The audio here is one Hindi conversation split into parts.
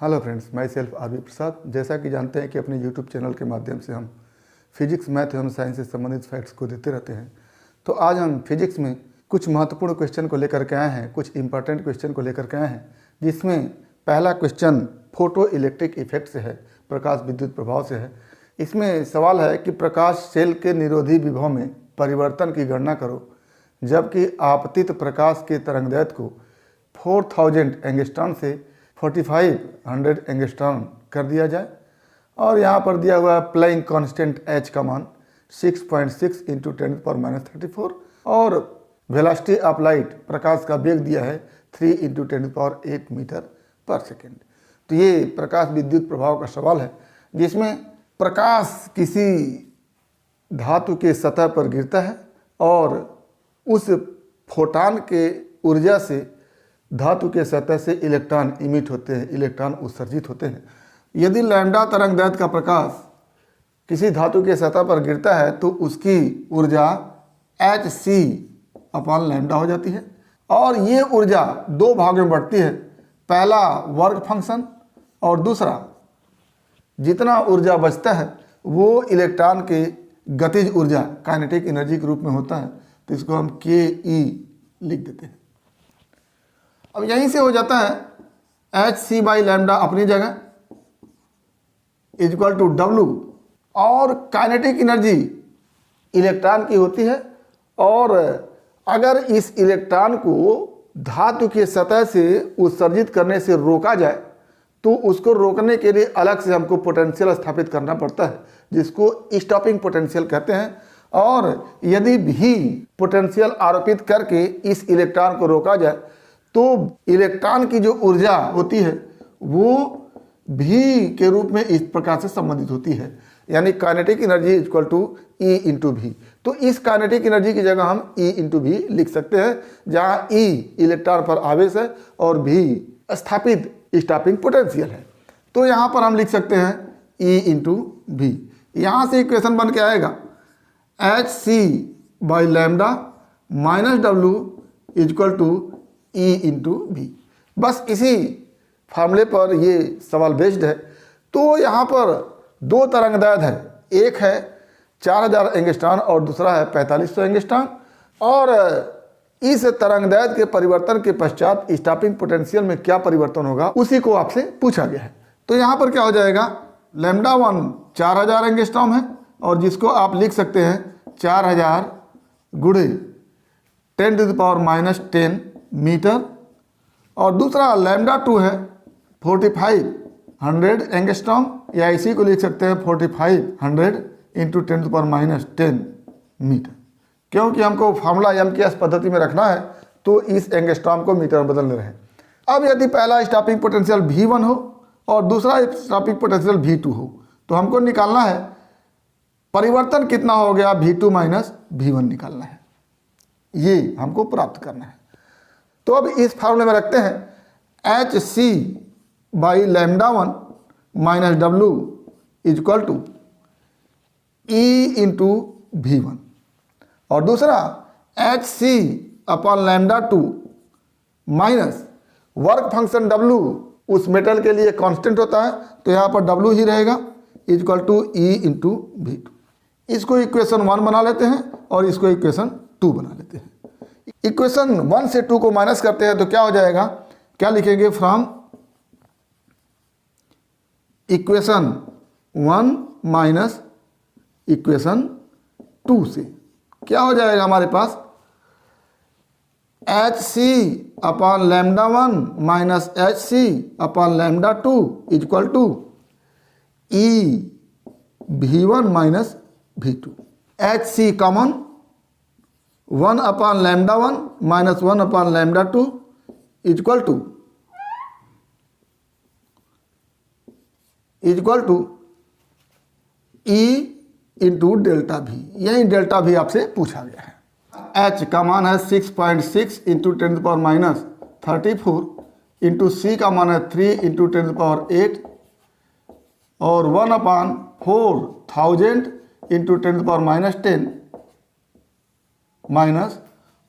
Hello friends, myself R B Prasad. जैसा कि जानते हैं कि अपने यूट्यूब चैनल के माध्यम से हम फिजिक्स, मैथ एवं साइंस से संबंधित फैक्ट्स को देते रहते हैं। तो आज हम फिजिक्स में कुछ महत्वपूर्ण क्वेश्चन को लेकर के आए हैं, कुछ इंपॉर्टेंट क्वेश्चन को लेकर के आए हैं, जिसमें पहला क्वेश्चन फोटो इलेक्ट्रिक इफेक्ट से है, प्रकाश विद्युत प्रभाव से है। इसमें सवाल है कि प्रकाश सेल के निरोधी विभव में परिवर्तन की गणना करो जबकि आपतित प्रकाश के तरंगदैर्घ्य को 4000 एंगस्ट्रॉम से 4500 एंगस्ट्रॉम कर दिया जाए। और यहाँ पर दिया हुआ है प्लेइंग कांस्टेंट एच का मान 6.6 इंटू 10⁻34 और वेलोसिटी ऑफ लाइट, प्रकाश का वेग दिया है 3 इंटू 10⁸ मीटर पर सेकेंड। तो ये प्रकाश विद्युत प्रभाव का सवाल है, जिसमें प्रकाश किसी धातु के सतह पर गिरता है और उस फोटॉन के ऊर्जा से धातु के सतह से इलेक्ट्रॉन इमिट होते हैं, इलेक्ट्रॉन उत्सर्जित होते हैं। यदि लैम्डा तरंगदैर्घ्य का प्रकाश किसी धातु के सतह पर गिरता है तो उसकी ऊर्जा hc/λ हो जाती है और ये ऊर्जा दो भागों में बढ़ती है। पहला वर्क फंक्शन और दूसरा जितना ऊर्जा बचता है वो इलेक्ट्रॉन के गतिज ऊर्जा, काइनेटिक एनर्जी के रूप में होता है। तो इसको हम के ई लिख देते हैं। अब यहीं से हो जाता है hc/λ अपनी जगह इक्वल टू W, और काइनेटिक एनर्जी इलेक्ट्रॉन की होती है। और अगर इस इलेक्ट्रॉन को धातु की सतह से उत्सर्जित करने से रोका जाए तो उसको रोकने के लिए अलग से हमको पोटेंशियल स्थापित करना पड़ता है, जिसको स्टॉपिंग पोटेंशियल कहते हैं। और यदि भी पोटेंशियल आरोपित करके इस इलेक्ट्रॉन को रोका जाए तो इलेक्ट्रॉन की जो ऊर्जा होती है वो भी के रूप में इस प्रकार से संबंधित होती है, यानी kinetic energy equal to E into V. तो इस काइनेटिक एनर्जी की जगह हम ई इंटू भी लिख सकते हैं, जहाँ ई इलेक्ट्रॉन पर आवेश है और भी स्थापित स्टॉपिंग पोटेंशियल है। तो यहाँ पर हम लिख सकते हैं ई इंटू भी। यहाँ से इक्वेशन बन के आएगा hc/λ minus W equal to E into V. बस इसी फार्मूले पर ये सवाल बेस्ड है। तो यहाँ पर दो तरंगदैर्घ्य है, एक है 4000 एंगस्ट्रॉम और दूसरा है 4500 एंगस्ट्रॉम। और इस तरंगदैर्घ्य के परिवर्तन के पश्चात स्टॉपिंग पोटेंशियल में क्या परिवर्तन होगा उसी को आपसे पूछा गया है। तो यहाँ पर क्या हो जाएगा, λ1 4000 एंगस्ट्रॉम है और जिसको आप लिख सकते हैं 4000 गुणे 10⁻⁻10 मीटर। और दूसरा λ2 है 4500 एंगस्ट्रॉम, या इसी को लिख सकते हैं 4500 इंटू 10⁻10 मीटर। क्योंकि हमको फार्मूला MKS पद्धति में रखना है तो इस एंगस्ट्रॉम को मीटर में बदलने रहे। अब यदि पहला स्टॉपिंग पोटेंशियल V1 हो और दूसरा स्टॉपिंग पोटेंशियल V2 हो तो हमको निकालना है परिवर्तन कितना हो गया, V2 माइनस V1 निकालना है, ये हमको प्राप्त करना है। तो अब इस फार्मूले में रखते हैं hc/λ1 minus W equal to E into V1 और दूसरा hc/λ2 minus work function W उस मेटल के लिए कांस्टेंट होता है तो यहाँ पर W ही रहेगा equal to E into V2। इसको इक्वेशन 1 बना लेते हैं और इसको इक्वेशन 2 बना लेते हैं। इक्वेशन 1 से 2 को माइनस करते हैं तो क्या हो जाएगा, क्या लिखेंगे, फ्रॉम इक्वेशन 1 माइनस इक्वेशन 2 से क्या हो जाएगा हमारे पास hc/λ1 minus hc/λ2 equal to E V1 minus V2। hc common 1/λ1 minus 1/λ2 equal to E into delta भी। यही डेल्टा भी आपसे पूछा गया है। h का मान है 6.6 इंटू 10⁻34 इंटू c का मान है 3 इंटू 10⁸ और 1/4000 into 10⁻10 minus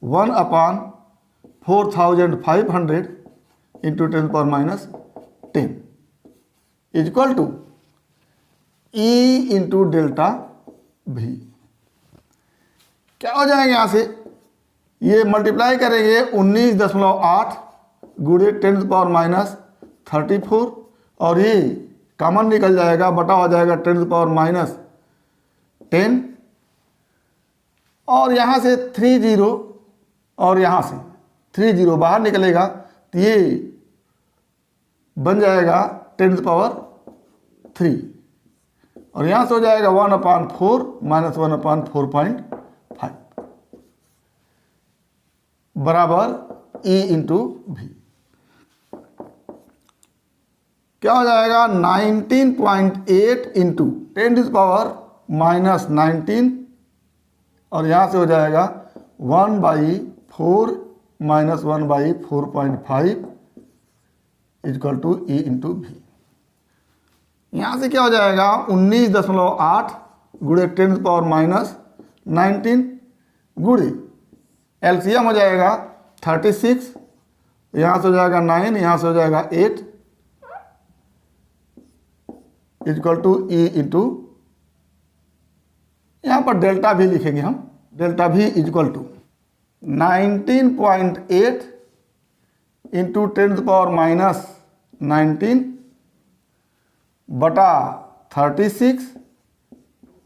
1/4500 into 10⁻10। Equal to E into delta V. क्या हो जाएगा यहाँ से, ये मल्टीप्लाई करेंगे 19.8 गुणे 10⁻⁻34 और ये कॉमन निकल जाएगा, बटा हो जाएगा 10⁻10 और यहाँ से 30 और यहाँ से 30 बाहर निकलेगा तो ये बन जाएगा 10⁻3 और यहाँ से हो जाएगा 1/4 माइनस 1/4.5 बराबर ई इंटू भी। क्या हो जाएगा 19.8 इंटू 10⁻⁻19 और यहाँ से हो जाएगा 1/4 minus 1/4.5 equal to E into V. यहाँ से क्या हो जाएगा 19.8 गुणे 10⁻⁻19 गुणे एलसीएम हो जाएगा 36, यहाँ से हो जाएगा 9, यहाँ से हो जाएगा 8 इक्वल टू ई इंटू, यहाँ पर डेल्टा भी लिखेंगे हम, डेल्टा भी इक्वल टू 19.8 इंटू 10⁻⁻19 बटा 36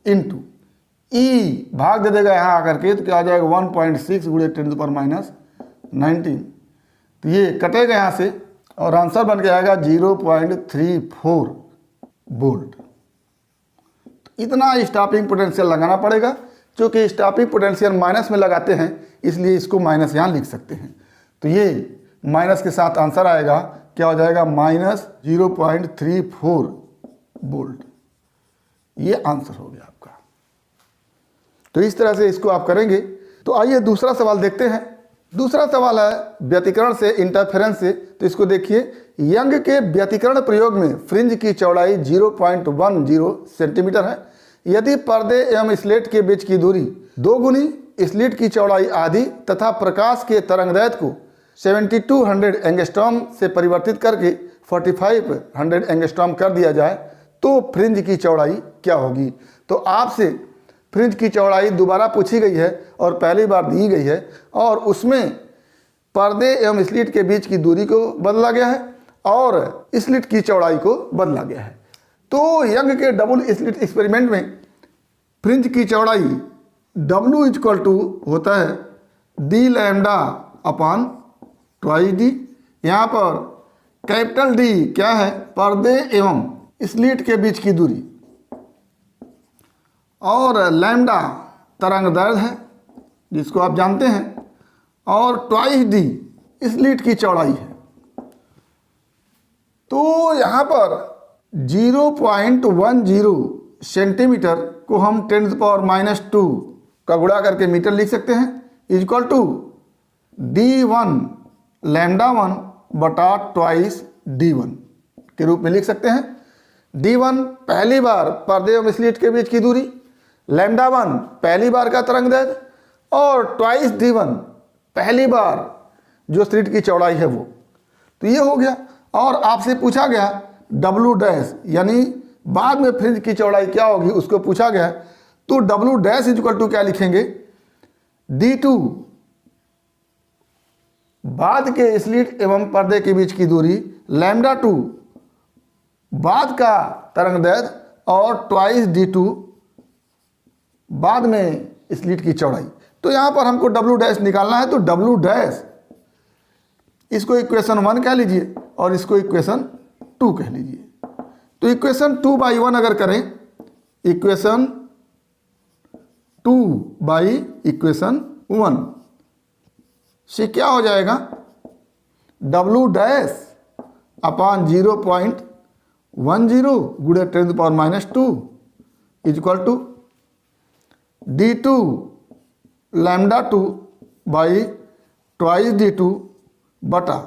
इंटू ई भाग दे देगा यहाँ आकर के तो क्या आ जाएगा 1.6 गुणे 10⁻⁻19 तो ये कटेगा यहाँ से और आंसर बन के आएगा 0.34 वोल्ट। तो इतना स्टॉपिंग पोटेंशियल लगाना पड़ेगा, क्योंकि स्टॉपिंग पोटेंशियल माइनस में लगाते हैं इसलिए इसको माइनस यहाँ लिख सकते हैं। तो ये माइनस के साथ आंसर आएगा, क्या हो जाएगा -0.34 वोल्ट। ये आंसर हो गया आपका। तो इस तरह से इसको आप करेंगे। तो आइए दूसरा सवाल देखते हैं। दूसरा सवाल है व्यतिकरण से, इंटरफेरेंस से। तो इसको देखिए, यंग के व्यतिकरण प्रयोग में फ्रिंज की चौड़ाई 0.10 सेंटीमीटर है। यदि पर्दे एवं स्लेट के बीच की दूरी 2 गुनी स्लिट की चौड़ाई आधी तथा प्रकाश के तरंगदैर्घ्य को 7200 एंगस्ट्रॉम से परिवर्तित करके 4500 एंगस्ट्रॉम कर दिया जाए तो फ्रिंज की चौड़ाई क्या होगी। तो आपसे फ्रिंज की चौड़ाई दोबारा पूछी गई है और पहली बार दी गई है और उसमें पर्दे एवं स्लिट के बीच की दूरी को बदला गया है और स्लिट की चौड़ाई को बदला गया है। तो यंग के डबल स्लिट एक्सपेरिमेंट में फ्रिंज की चौड़ाई W इक्वल टू होता है D lambda upon twice D. यहाँ पर कैपिटल डी क्या है, पर्दे एवं स्लिट के बीच की दूरी, और लैम्डा तरंगदैर्घ्य है जिसको आप जानते हैं, और ट्वाइस डी स्लिट की चौड़ाई है। तो यहाँ पर 0.10 सेंटीमीटर को हम 10⁻⁻2 का गुणा करके मीटर लिख सकते हैं, इक्वल टू D1 लैम्डा 1 बटा ट्वाइस D1 के रूप में लिख सकते हैं। D1 पहली बार पर्दे एवं स्लिट के बीच की दूरी, लैम्डा 1 पहली बार का तरंगदैर्घ्य और ट्वाइस D1 पहली बार जो स्लिट की चौड़ाई है वो। तो ये हो गया। और आपसे पूछा गया W डैश, यानी बाद में फ्रिंज की चौड़ाई क्या होगी उसको पूछा गया। तो W डैश इक्वल टू क्या लिखेंगे, D2 बाद के स्लिट एवं पर्दे के बीच की दूरी, लैम्डा 2 बाद का तरंगदैर्घ्य और ट्वाइस D2 बाद में स्लिट की चौड़ाई। तो यहाँ पर हमको W डैश निकालना है। तो W डैश इसको इक्वेशन 1 कह लीजिए और इसको इक्वेशन 2 कह लीजिए। तो इक्वेशन 2/1 अगर करें, इक्वेशन 2/इक्वेशन 1 से क्या हो जाएगा, W डैश अपॉन 0.10 गुणे 10⁻⁻2 equal to D2 lambda 2 by twice D2 बटा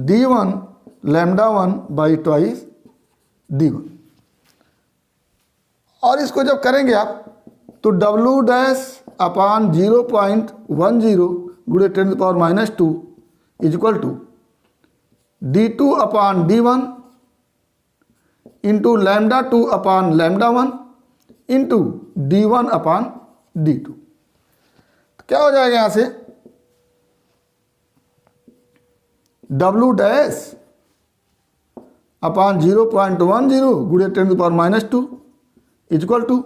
D1 lambda 1 by twice D1। और इसको जब करेंगे आप तो W डैश अपॉन 0.10 गुणे 10⁻⁻2 equal to D2 upon D1 into lambda 2 upon lambda 1 into D1 upon D2। तो क्या हो जाएगा यहाँ से W डैश अपान 0.10 गुणे 10⁻² इक्वल टू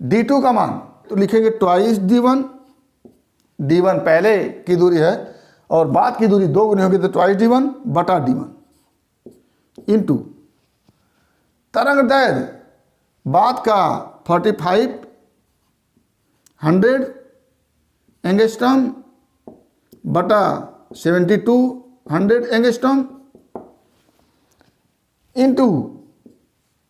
D2 का मान तो लिखेंगे ट्वाइस D1। D1 पहले की दूरी है और बाद की दूरी 2 गुनी होगी तो ट्वाइस D1 बटा D1 इंटू तरंग दैर्घ्य बाद का 4500 एंगस्ट्रॉम बटा 7200 एंगस्ट्रॉम इंटू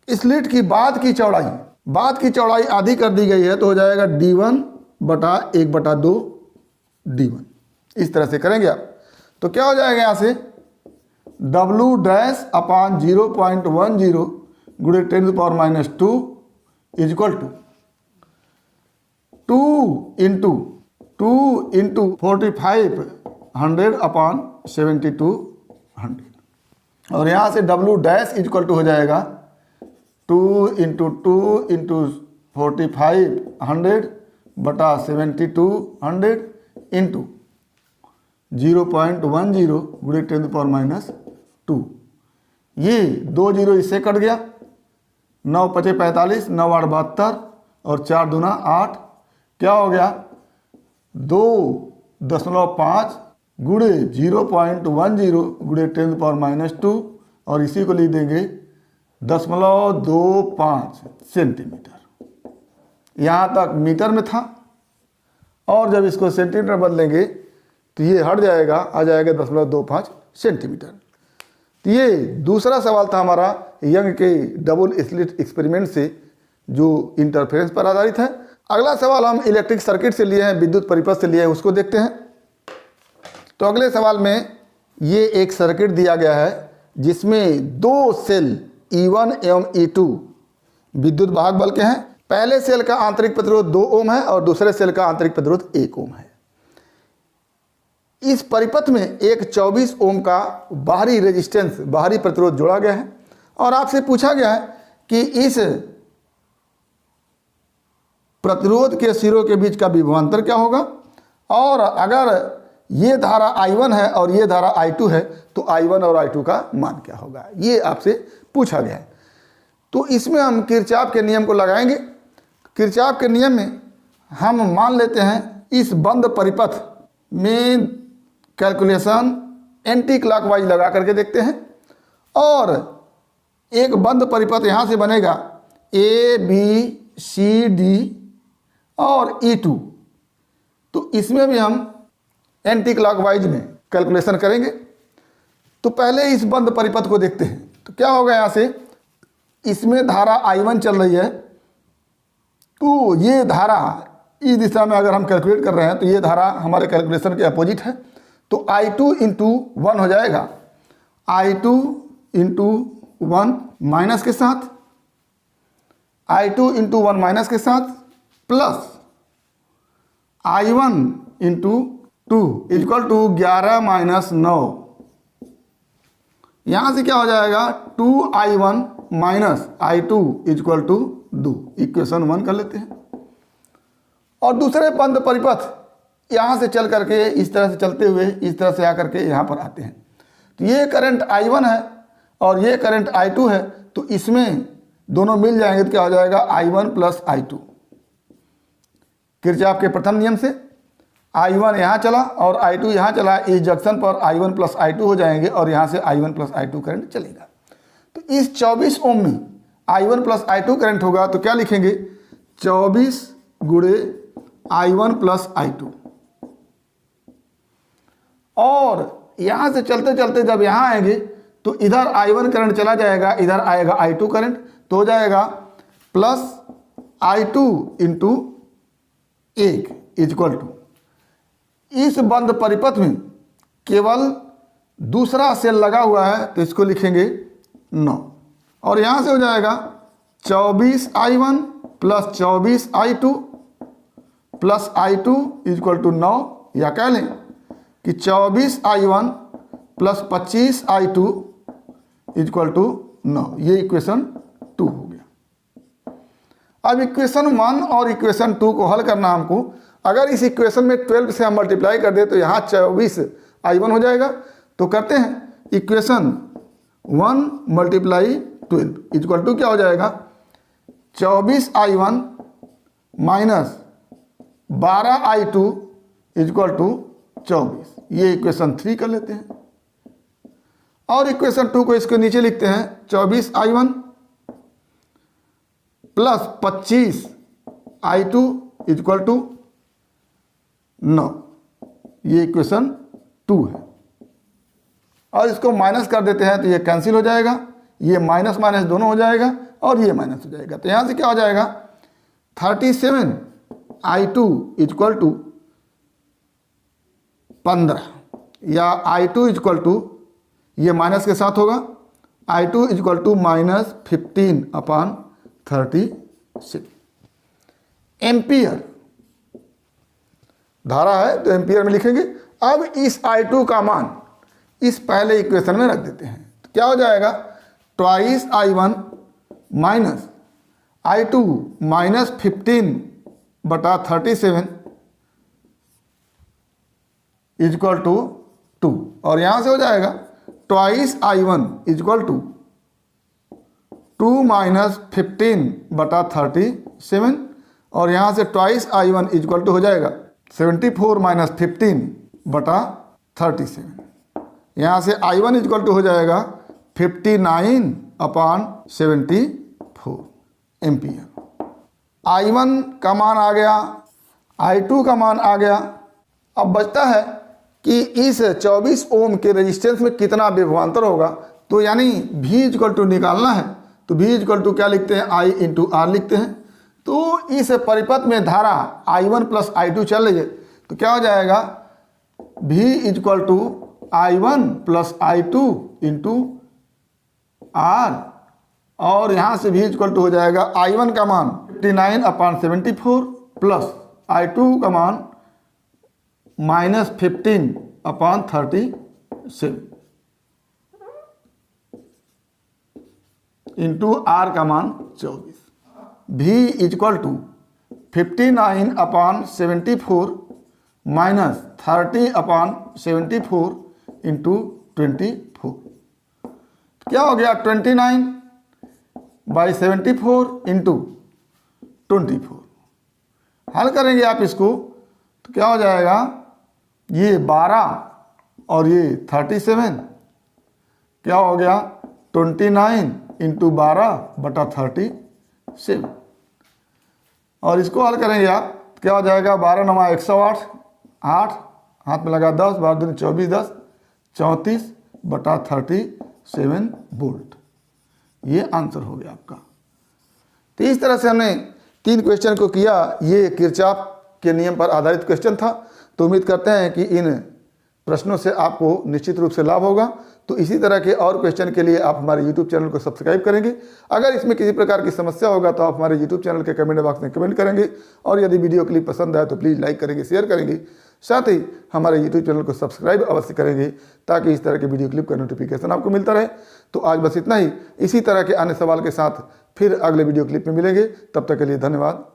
स्लिट की बाद की चौड़ाई आधी कर दी गई है तो हो जाएगा D1 बटा 1/2 D1। इस तरह से करेंगे आप तो क्या हो जाएगा यहाँ से W डैश अपान 0.10 गुणे 10⁻² इक्वल टू 2 इंटू 4500 अपान 7200 और यहाँ से W डैश इक्वल टू हो जाएगा 2 इंटू 4500 बटा 7200 इंटू 0.10 गुणे 10⁻²। ये 2 जीरो इससे कट गया, 9 × 5 = 45, 9 × 8 = 72 और 4 दूना 8। क्या हो गया 2.5 गुणे 0.10 गुणे 10⁻² और इसी को लिख देंगे 0.25 सेंटीमीटर। यहाँ तक मीटर में था और जब इसको सेंटीमीटर बदलेंगे तो ये हट जाएगा, आ जाएगा 0.25 सेंटीमीटर। तो ये दूसरा सवाल था हमारा यंग के डबल स्लिट एक्सपेरिमेंट से जो इंटरफेरेंस पर आधारित है। अगला सवाल हम इलेक्ट्रिक सर्किट से लिए हैं, विद्युत परिपथ से लिए हैं, उसको देखते हैं। तो अगले सवाल में ये एक सर्किट दिया गया है जिसमें 2 सेल E1 एवं E2 विद्युत वाहक बल के हैं। पहले सेल का आंतरिक प्रतिरोध 2 ओम है और दूसरे सेल का आंतरिक प्रतिरोध 1 ओम है। इस परिपथ में एक 24 ओम का बाहरी रेजिस्टेंस, बाहरी प्रतिरोध जोड़ा गया है और आपसे पूछा गया है कि इस प्रतिरोध के सिरों के बीच का विभवांतर क्या होगा और अगर ये धारा I1 है और ये धारा I2 है तो I1 और I2 का मान क्या होगा, ये आपसे पूछा गया है। तो इसमें हम किरचॉफ के नियम को लगाएंगे। किरचॉफ के नियम में हम मान लेते हैं इस बंद परिपथ में कैलकुलेशन एंटी क्लॉकवाइज लगा करके देखते हैं और एक बंद परिपथ यहाँ से बनेगा ABCD और E2। तो इसमें भी हम एंटी क्लॉकवाइज में कैलकुलेशन करेंगे। तो पहले इस बंद परिपथ को देखते हैं। तो क्या होगा यहाँ से, इसमें धारा I1 चल रही है तो ये धारा इस दिशा में अगर हम कैलकुलेट कर रहे हैं तो ये धारा हमारे कैलकुलेशन के अपोजिट है। तो I2 इंटू 1 हो जाएगा, I2 इंटू 1 माइनस के साथ, I2 इंटू 1 माइनस के साथ plus I1 into 2 equal to 11 - 9। यहाँ से क्या हो जाएगा 2I1 minus I2 equal to 2। Equation 1 कर लेते हैं और दूसरे बंद परिपथ यहाँ से चल करके इस तरह से चलते हुए इस तरह से आकर के यहाँ पर आते हैं। तो ये करंट I1 है और ये करंट I2 है तो इसमें दोनों मिल जाएंगे तो क्या हो जाएगा I1 प्लस I2। किरचॉफ के प्रथम नियम से I1 यहाँ चला और I2 यहाँ चला, इस जंक्शन पर I1 प्लस I2 हो जाएंगे और यहाँ से I1 प्लस I2 करंट चलेगा। तो इस 24 ओम में I1 प्लस I2 करंट होगा तो क्या लिखेंगे 24 गुणे I1 प्लस I2 और यहाँ से चलते चलते जब यहाँ आएंगे तो इधर I1 करंट चला जाएगा, इधर आएगा I2 करंट, तो हो जाएगा plus I2 into 1 equal to, इस बंद परिपथ में केवल दूसरा सेल लगा हुआ है तो इसको लिखेंगे 9 और यहाँ से हो जाएगा 24I1 plus 24I2 plus I2 equal to 9, या कह लें कि 24I1 plus 25I2 equal to 9। ये इक्वेशन अब इक्वेशन 1 और इक्वेशन 2 को हल करना हमको। अगर इस इक्वेशन में 12 से हम मल्टीप्लाई कर दे तो यहाँ 24i1 हो जाएगा। तो करते हैं, इक्वेशन 1 मल्टीप्लाई 12 इक्वल टू क्या हो जाएगा, 24i1 minus 12i2 equal to 24। ये इक्वेशन 3 कर लेते हैं। और इक्वेशन 2 को इसके नीचे लिखते हैं, 24i1 plus 25i2 equal to 9। ये इक्वेशन 2 है। और इसको माइनस कर देते हैं तो ये कैंसिल हो जाएगा, ये माइनस माइनस दोनों हो जाएगा और ये माइनस हो जाएगा। तो यहाँ से क्या हो जाएगा, 37i2 इक्वल टू 15, या i2 इक्वल टू, ये माइनस के साथ होगा, i2 equal to minus 15/36 ampere. धारा है तो एम्पियर में लिखेंगे। अब इस i2 का मान इस पहले इक्वेशन में रख देते हैं। तो क्या हो जाएगा, 2i1 minus i2 minus 15/37 equal to 2। और यहाँ से हो जाएगा 2i1 इक्वल टू 2 माइनस 15/37। और यहाँ से 2i1 इक्वल टू हो जाएगा 74 माइनस 15/37। यहाँ से i1 इक्वल टू हो जाएगा 59/74 एम्पियर। i1 का मान आ गया, i2 का मान आ गया। अब बचता है कि इस 24 ओम के रेजिस्टेंस में कितना विभवांतर होगा। तो यानी v इक्वल टू निकालना है। तो v इक्वल टू क्या लिखते हैं, I इंटू आर लिखते हैं। तो इस परिपथ में धारा i1 प्लस i2 चल रही है। तो क्या हो जाएगा, v equal to i1 plus i2 into R. और यहाँ से v इक्वल टू हो जाएगा i1 का मान 59/74 प्लस i2 का मान माइनस 15/37 इंटू आर का मान 24। v equal to 59/74 minus 30/74 into 24। क्या हो गया, 29/74 इंटू 24। हल करेंगे आप इसको तो क्या हो जाएगा, ये 12 और ये 37, क्या हो गया 29 इंटू 12/37। और इसको हल करेंगे आप, क्या हो जाएगा 12 9 108, 8 हाथ में लगा 10, 12 दूनी 24, 10 34/37 वोल्ट। ये आंसर हो गया आपका। तो इस तरह से हमने 3 क्वेश्चन को किया। ये किरचॉफ के नियम पर आधारित क्वेश्चन था। तो उम्मीद करते हैं कि इन प्रश्नों से आपको निश्चित रूप से लाभ होगा। तो इसी तरह के और क्वेश्चन के लिए आप हमारे YouTube चैनल को सब्सक्राइब करेंगे। अगर इसमें किसी प्रकार की समस्या होगा तो आप हमारे YouTube चैनल के कमेंट बॉक्स में कमेंट करेंगे। और यदि वीडियो क्लिप पसंद आए तो प्लीज़ लाइक करेंगे, शेयर करेंगे। साथ ही हमारे YouTube चैनल को सब्सक्राइब अवश्य करेंगे ताकि इस तरह के वीडियो क्लिप का नोटिफिकेशन आपको मिलता रहे। तो आज बस इतना ही। इसी तरह के अन्य सवाल के साथ फिर अगले वीडियो क्लिप में मिलेंगे। तब तक के लिए धन्यवाद।